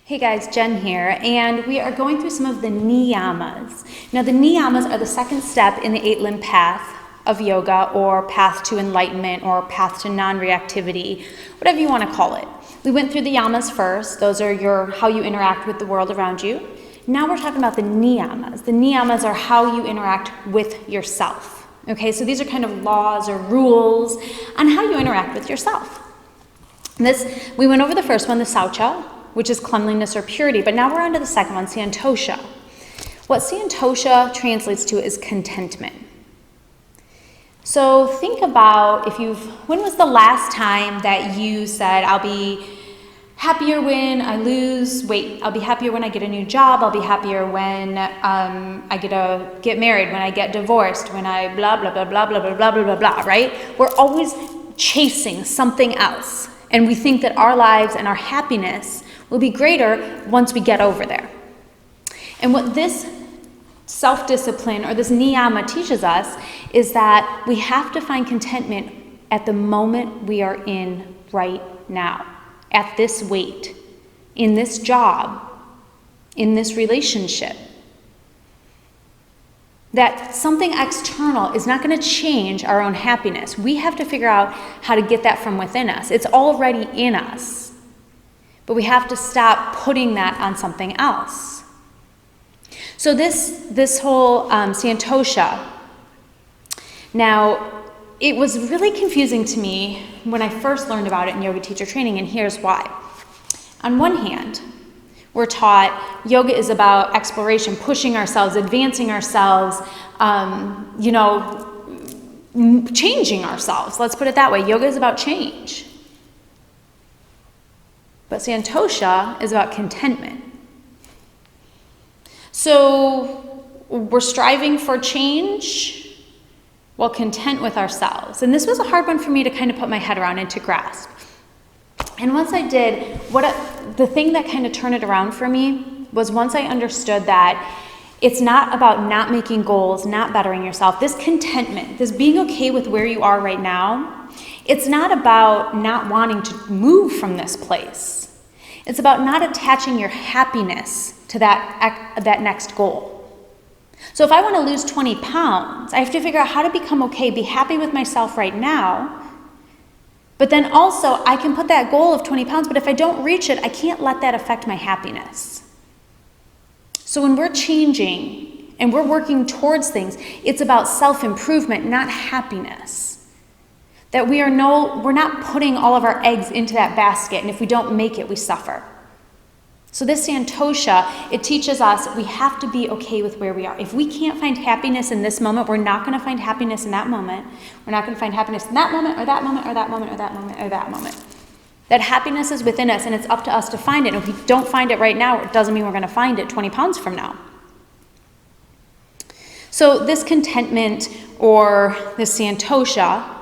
Hey guys, Jenn here, and we are going through some of the Niyamas. Now the Niyamas are the second step in the 8-limb path of yoga, or path to enlightenment, or path to non-reactivity, whatever you want to call it. We went through the Yamas first. Those are how you interact with the world around you. Now we're talking about the Niyamas. The Niyamas are how you interact with yourself. Okay, so these are kind of laws or rules on how you interact with yourself. We went over the first one, the Saucha, which is cleanliness or purity, but now we're on to the second one, Santosha. What Santosha translates to is contentment. So think about when was the last time that you said, I'll be happier when I lose weight, I'll be happier when I get a new job, I'll be happier when I get married, when I get divorced, when I blah, blah, blah, blah, blah, blah, blah, blah, blah, blah, right? We're always chasing something else, and we think that our lives and our happiness will be greater once we get over there. And what this self-discipline or this niyama teaches us is that we have to find contentment at the moment we are in right now, at this weight, in this job, in this relationship. That something external is not going to change our own happiness. We have to figure out how to get that from within us. It's already in us. But we have to stop putting that on something else. So this whole Santosha, now it was really confusing to me when I first learned about it in yoga teacher training, and here's why. On one hand, we're taught yoga is about exploration, pushing ourselves, advancing ourselves, changing ourselves. Let's put it that way. Yoga is about change. But Santosha is about contentment. So we're striving for change while content with ourselves. And this was a hard one for me to kind of put my head around and to grasp. And once I did, the thing that kind of turned it around for me was once I understood that it's not about not making goals, not bettering yourself. This contentment, this being okay with where you are right now, it's not about not wanting to move from this place. It's about not attaching your happiness to that next goal. So if I want to lose 20 pounds, I have to figure out how to become okay, be happy with myself right now. But then also, I can put that goal of 20 pounds, but if I don't reach it, I can't let that affect my happiness. So when we're changing and we're working towards things, it's about self-improvement, not happiness. That we're not putting all of our eggs into that basket, and if we don't make it, we suffer. So this Santosha, it teaches us we have to be okay with where we are. If we can't find happiness in this moment, we're not going to find happiness in that moment. We're not going to find happiness in that moment, or that moment, or that moment, or that moment, or that moment. That happiness is within us, and it's up to us to find it. And if we don't find it right now, it doesn't mean we're going to find it 20 pounds from now. So this contentment, or this Santosha,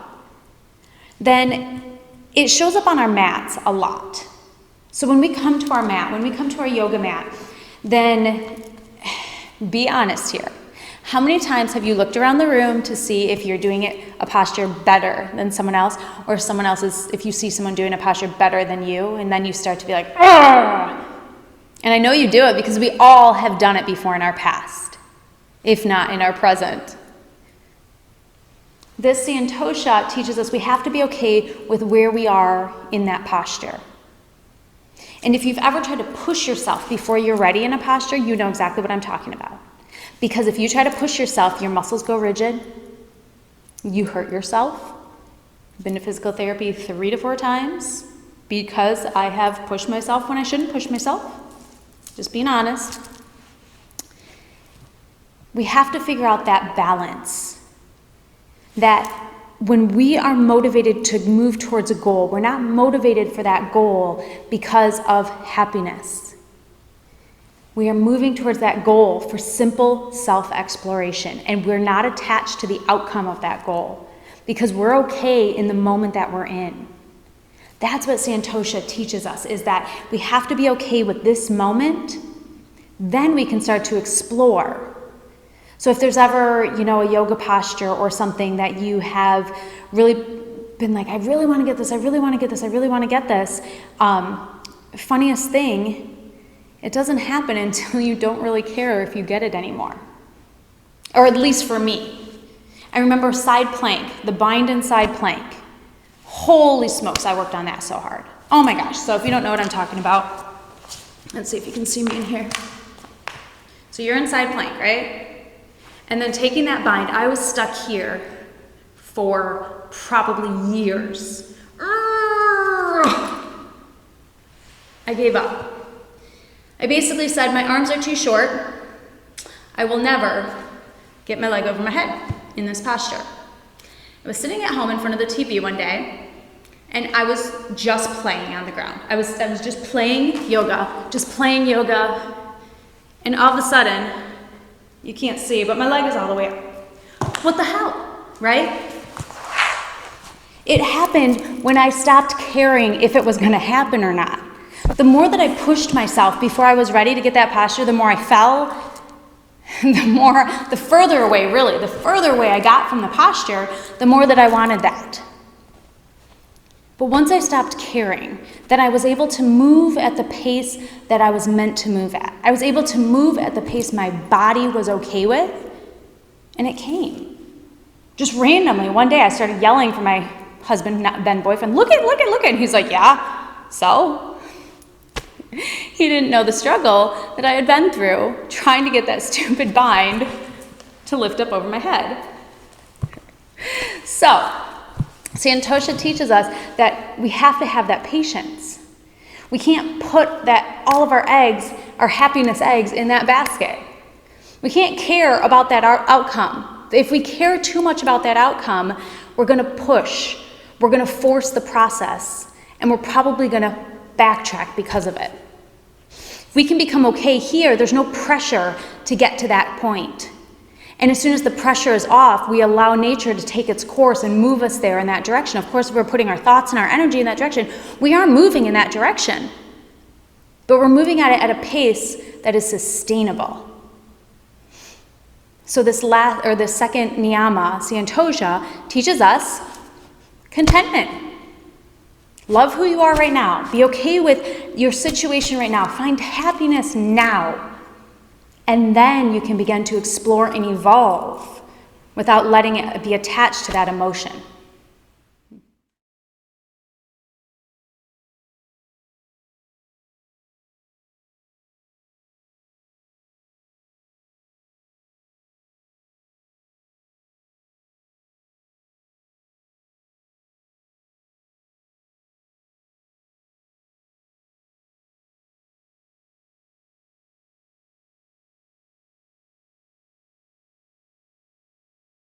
then it shows up on our mats a lot. So when we come to our mat, when we come to our yoga mat, then be honest here. How many times have you looked around the room to see if you're doing a posture better than someone else, or if you see someone doing a posture better than you, and then you start to be like, "Argh!" And I know you do it because we all have done it before in our past, if not in our present. This Santosha teaches us we have to be okay with where we are in that posture. And if you've ever tried to push yourself before you're ready in a posture, you know exactly what I'm talking about. Because if you try to push yourself, your muscles go rigid, you hurt yourself. I've been to physical therapy 3 to 4 times because I have pushed myself when I shouldn't push myself. Just being honest. We have to figure out that balance. That when we are motivated to move towards a goal, we're not motivated for that goal because of happiness. We are moving towards that goal for simple self-exploration, and we're not attached to the outcome of that goal because we're okay in the moment that we're in. That's what Santosha teaches us, is that we have to be okay with this moment, then we can start to explore. So if there's ever, a yoga posture or something that you have really been like, I really want to get this, I really want to get this, I really want to get this. Funniest thing It doesn't happen until you don't really care if you get it anymore. Or at least for me. I remember side plank, the bind and side plank. Holy smokes, I worked on that so hard. Oh my gosh, so if you don't know what I'm talking about, let's see if you can see me in here. So you're in side plank, right? And then taking that bind, I was stuck here for probably years. I gave up. I basically said, my arms are too short. I will never get my leg over my head in this posture. I was sitting at home in front of the TV one day, and I was just playing on the ground. I was just playing yoga, and all of a sudden, you can't see, but my leg is all the way up. What the hell, right? It happened when I stopped caring if it was gonna happen or not. The more that I pushed myself before I was ready to get that posture, the more I fell, the further away I got from the posture, the more that I wanted that. But once I stopped caring, then I was able to move at the pace that I was meant to move at. I was able to move at the pace my body was okay with, and it came. Just randomly, one day I started yelling for my husband, then boyfriend, look it. And he's like, yeah, so? He didn't know the struggle that I had been through trying to get that stupid bind to lift up over my head. So, Santosha teaches us that we have to have that patience. We can't put all of our eggs, our happiness eggs, in that basket. We can't care about that outcome. If we care too much about that outcome, we're going to push, we're going to force the process, and we're probably going to backtrack because of it. If we can become okay here, there's no pressure to get to that point. And as soon as the pressure is off, we allow nature to take its course and move us there in that direction. Of course, if we're putting our thoughts and our energy in that direction, we are moving in that direction. But we're moving at it at a pace that is sustainable. So this second Niyama, Santosha, teaches us contentment. Love who you are right now. Be okay with your situation right now. Find happiness now. And then you can begin to explore and evolve without letting it be attached to that emotion.